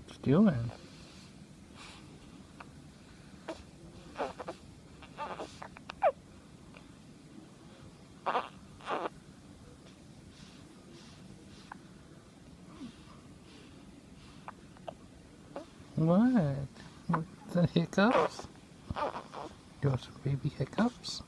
What's doing? What? What's the hiccups? You want some baby hiccups?